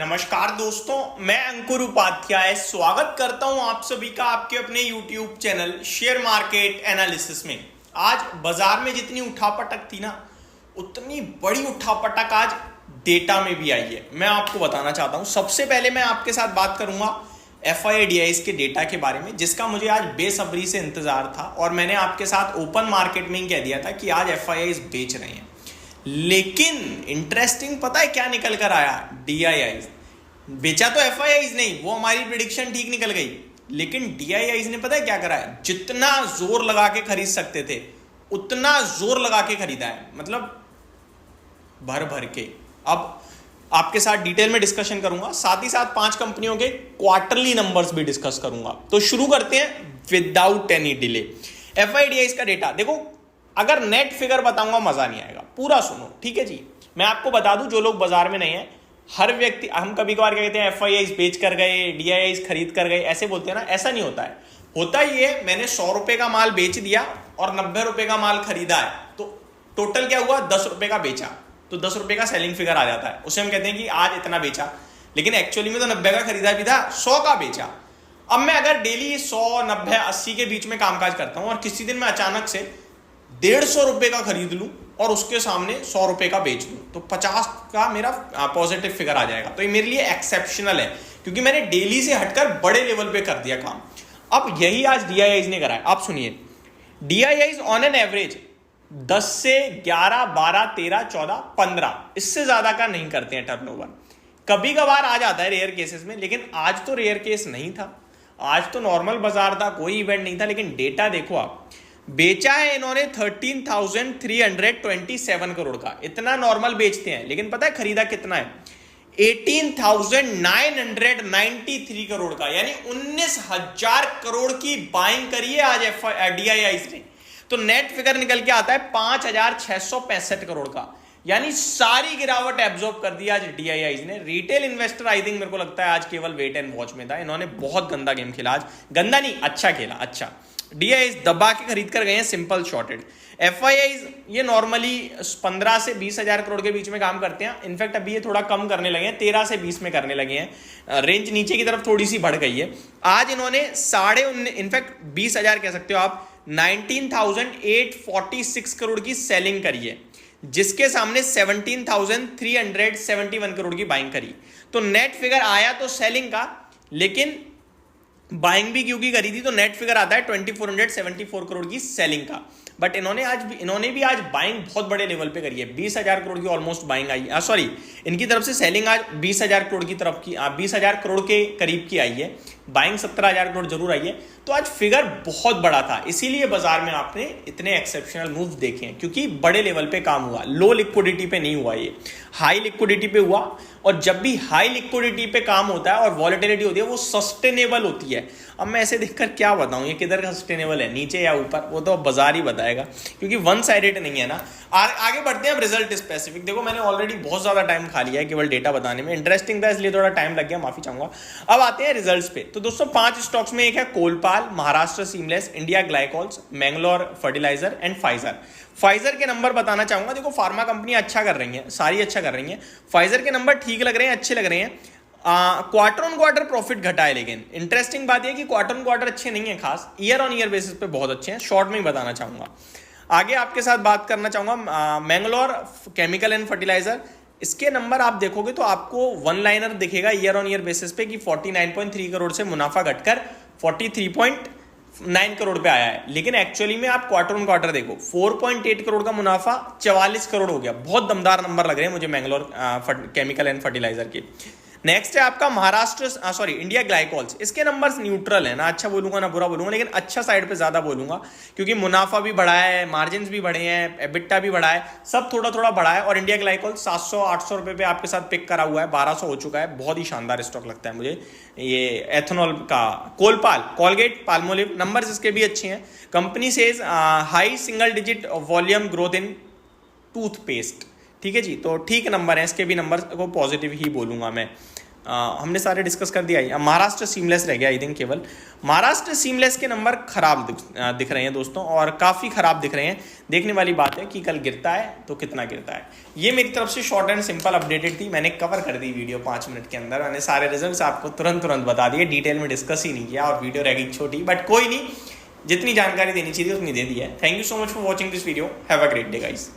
नमस्कार दोस्तों, मैं अंकुर उपाध्याय स्वागत करता हूं आप सभी का आपके अपने YouTube channel share market analysis में। आज बाजार में जितनी उठापटक थी ना, उतनी बड़ी उठापटक आज डेटा में भी आई है। मैं आपको बताना चाहता हूं। सबसे पहले मैं आपके साथ बात करूंगा FIDIs के डेटा के बारे में, जिसका मुझे आज बेसब्री से इंतजार था और मैंने आपके साथ ओपन मार्केट में ही कह दिया था कि आज FIIs बेच रहे हैं। लेकिन इंटरेस्टिंग पता है क्या निकल कर आया? DIIs बेचा तो FIIs नहीं, वो हमारी प्रिडिक्शन ठीक निकल गई, लेकिन DIIs ने पता है क्या करा है? जितना जोर लगा के खरीद सकते थे उतना जोर लगा के खरीदा है, मतलब भर भर के। अब आपके साथ डिटेल में डिस्कशन करूंगा, साथ ही साथ 5 कंपनियों के क्वार्टरली नंबर्स भी डिस्कस करूंगा। तो शुरू करते हैं विदाउट एनी डिले। FIDIs का डेटा देखो, अगर नेट फिगर बताऊंगा मजा नहीं आएगा, पूरा सुनो, ठीक है जी। मैं आपको बता दूं, जो लोग बाजार में नहीं है, हर व्यक्ति, हम कभी कभार क्या कहते हैं FIIs बेच कर गए, DIIs खरीद कर गए, ऐसे बोलते हैं ना, ऐसा नहीं होता है। होता ये है, मैंने 100 रुपए का माल बेच दिया और 90 रुपए का माल खरीदा है, तो टोटल क्या हुआ? 10 रुपए का बेचा, तो 10 रुपए का सेलिंग फिगर आ जाता है। उसे हम कहते हैं कि आज इतना बेचा, लेकिन एक्चुअली में तो 90 का खरीदा भी था, 100 का बेचा। अब मैं अगर डेली 100, 90, 80 के बीच में कामकाज करता हूं और किसी दिन मैं अचानक से 150 रुपए का खरीद लूं और उसके सामने 100 रुपए का बेच दूं, तो 50 का मेरा पॉजिटिव फिगर आ जाएगा। तो ये मेरे लिए एक्सेप्शनल है, क्योंकि मैंने डेली से हटकर बड़े लेवल पे कर दिया काम। अब यही आज DIIs ने करा है। आप सुनिए, DIIs ऑन एन एवरेज 10 से 11, 12, 13, 14, 15, इससे ज्यादा का नहीं करते हैं टर्नओवर। कभी कभार आ जाता है रेयर केसेस में, लेकिन आज तो रेयर केस नहीं था। आज तो नॉर्मल बाजार था, कोई इवेंट नहीं था। लेकिन डेटा देखो आप, बेचा है इन्होंने 13,327 करोड़ का, इतना नॉर्मल बेचते हैं, लेकिन पता है खरीदा कितना है? 18,993 करोड़ का, यानी 19,000 करोड़ की बाइंग करी है आज DIIs ने। तो नेट फिगर निकल के आता है 5,665 करोड़ का, यानी सारी गिरावट एब्जॉर्ब कर दी आज DIIs ने। रिटेल इन्वेस्टर आई थिंक, मेरे को लगता है आज केवल वेट एंड वॉच में था। इन्होंने बहुत गंदा गेम खेला आज, गंदा नहीं, अच्छा खेला, अच्छा। DIIs दबा के खरीद कर गए हैं, सिंपल शॉर्टेड। FIIs ये नॉर्मली 15 से 20,000 करोड़ के बीच में काम करते हैं। इनफैक्ट अभी ये थोड़ा कम करने लगे हैं, 13 से 20 में करने लगे हैं। रेंज नीचे की तरफ थोड़ी सी बढ़ गई है। आज इन्होंने 19.5, इनफैक्ट 20,000 कह सकते हो आप, 19,846 करोड़ की सेलिंग करी है, जिसके सामने 17,371 करोड़ की बाइंग करी। तो नेट फिगर आया तो सेलिंग का, लेकिन बाइंग भी क्योंकि करी थी, तो नेट फिगर आता है 2,474 करोड़ की सेलिंग का। बट इन्होंने भी आज बाइंग बहुत बड़े लेवल पे करी है, 20,000 करोड़ की ऑलमोस्ट बाइंग आई, सॉरी, इनकी तरफ से सेलिंग आज 20,000 करोड़ की तरफ की, 20,000 करोड़ के करीब की आई है। बाइंग 17,000 करोड़ जरूर आई है। तो आज फिगर बहुत बड़ा था, इसीलिए बाजार में आपने इतने एक्सेप्शनल मूव देखे हैं, क्योंकि बड़े लेवल पे काम हुआ, लो लिक्विडिटी पे नहीं हुआ, ये हाई लिक्विडिटी पे हुआ। और जब भी हाई लिक्विडिटी पे काम होता है और वॉलेटिलिटी होती है, वो सस्टेनेबल होती है। अब मैं ऐसे देखकर क्या बताऊं ये किधर का सस्टेनेबल है, नीचे या ऊपर, वो तो बाजार ही बताएगा, क्योंकि वन साइडेड नहीं है ना। आगे बढ़ते हैं अब रिजल्ट स्पेसिफिक। देखो, मैंने ऑलरेडी बहुत ज्यादा टाइम खा लिया है केवल डेटा बताने में, इंटरेस्टिंग था इसलिए थोड़ा टाइम लग गया, माफी चाहूंगा। अब आते हैं रिजल्ट्स पे। तो दोस्तों 5 स्टॉक्स में एक है Colpal, Maharashtra seamless, India glycols, Mangalore fertiliser and Pfizer. Pfizer के नंबर बताना चाहूंगा। देखो, फार्मा कंपनी अच्छा कर रही है, सारी अच्छा कर रही है। फाइजर के नंबर ठीक लग रहे हैं, अच्छे लग रहे हैं। क्वार्टर ऑन क्वार्टर प्रॉफिट घटा है, लेकिन इंटरेस्टिंग बात यह कि क्वार्टर ऑन क्वार्टर अच्छे नहीं है खास, ईयर ऑन ईयर बेसिस पे बहुत अच्छे हैं। शॉर्ट में ही बताना चाहूंगा। आगे आपके साथ बात करना चाहूंगा मैंगलोर केमिकल एंड फर्टिलाइजर। इसके नंबर आप देखोगे तो आपको वन लाइनर दिखेगा ईयर ऑन ईयर बेसिस पे कि 49.3 करोड़ से मुनाफा घटकर 43.9 करोड़ पे आया है। लेकिन एक्चुअली में आप क्वार्टर ऑन क्वार्टर देखो, 4.8 करोड़ का मुनाफा 44 करोड़ हो गया। बहुत दमदार नंबर लग रहे हैं मुझे मैंगलोर केमिकल एंड फर्टिलाइजर के। नेक्स्ट है आपका महाराष्ट्र इंडिया ग्लाइकोल्स। इसके नंबर्स न्यूट्रल है ना, अच्छा बोलूंगा ना बुरा बोलूंगा, लेकिन अच्छा साइड पे ज्यादा बोलूंगा, क्योंकि मुनाफा भी बढ़ा है, मार्जिन भी बढ़े हैं, एबिटा भी बढ़ा है, सब थोड़ा थोड़ा बढ़ा है। और इंडिया ग्लाइकोल्स 700-800 रुपए पे आपके साथ पिक करा हुआ है, 1200 हो चुका है। बहुत ही शानदार स्टॉक लगता है मुझे ये एथेनॉल का। कोलपाल, कॉलगेट पाल्मोलिव, नंबर्स इसके भी अच्छे हैं। Company says high single digit volume growth in toothpaste, ठीक है जी, तो ठीक नंबर है, इसके भी नंबर को पॉजिटिव ही बोलूंगा मैं। हमने सारे डिस्कस कर दिया। अब महाराष्ट्र सीमलेस रह गया आई थिंक केवल। महाराष्ट्र सीमलेस के नंबर खराब दिख रहे हैं दोस्तों, और काफ़ी खराब दिख रहे हैं। देखने वाली बात है कि कल गिरता है तो कितना गिरता है। ये मेरी तरफ से शॉर्ट एंड सिंपल अपडेटेड थी, मैंने कवर कर दी वीडियो 5 मिनट के अंदर। मैंने सारे रिजल्ट्स आपको तुरंत बता दिए, डिटेल में डिस्कस ही नहीं किया, और वीडियो रह गई छोटी, बट कोई नहीं, जितनी जानकारी देनी चाहिए उतनी दे दी है। Thank you so much for watching this video. Have a great day guys.